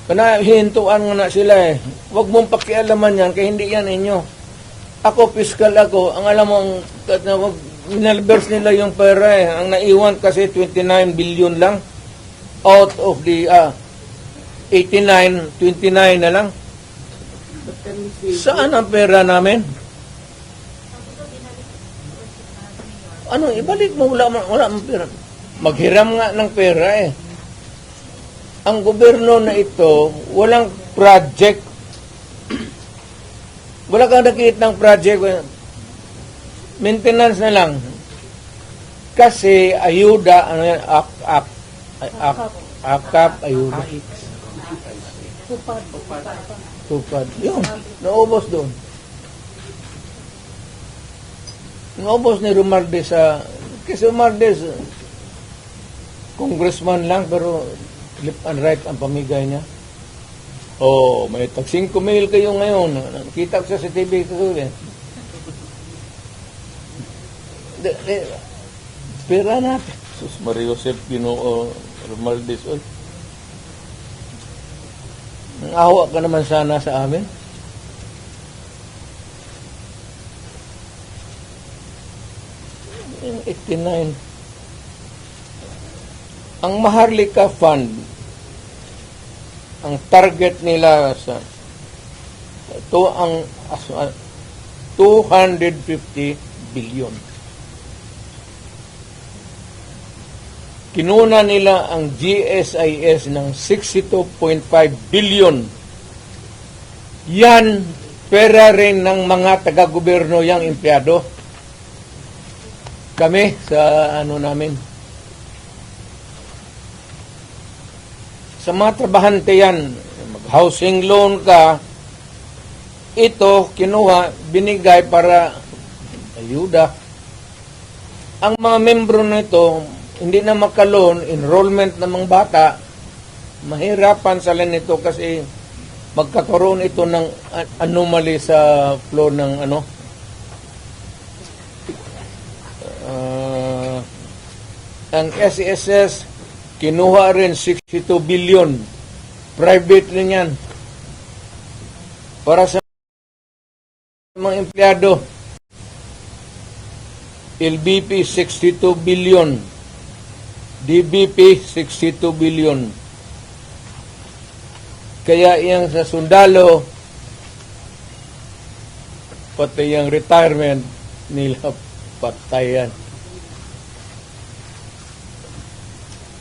Kana hintuan nga na sila eh. Huwag mong pakialaman yan, kaya hindi yan inyo. Ako, fiscal ako. Ang alam mo, minalbers nila yung pera eh. Ang naiwan kasi 29 billion lang. Out of the 89, 29 na lang. Saan ang pera namin? Ano, ibalik mo, wala mong pera. Maghiram nga ng pera eh. Ang gobyerno na ito, walang project. Wala kang nakita ng project. Maintenance na lang. Kasi ayuda, ano yan, akap, ayuda. Tupad. Yun, naubos doon. Naubos ni Romualdez kasi Romualdez, congressman lang, pero left and right ang pamigay niya. Oh, may tag 5 mil kayo ngayon. Kita ko sa TV ito eh. Pera natin. Sus Mario Joseph Ginoo Romualdez. Nang-awa ka naman sana sa amin. Yung 89. Ang Maharlika Fund, ang target nila sa ito ang 250 billion. Kinuna nila ang GSIS ng 62.5 billion. Yan, pera rin ng mga taga-gobyerno yang empleyado. Kami sa namin. Sa mga trabahante yan, mag-housing loan ka, ito, kinuha, binigay para ayuda. Ang mga membro nito, hindi na makaloan, enrollment ng mga bata, mahirapan sila nito kasi magkakaroon ito ng anomaly sa flow ng ang SESS, kinuha rin 62 billion. Private rin yan. Para sa mga empleyado. LBP 62 billion. DBP 62 billion. Kaya yang sa sundalo, pati yung retirement nila patayan.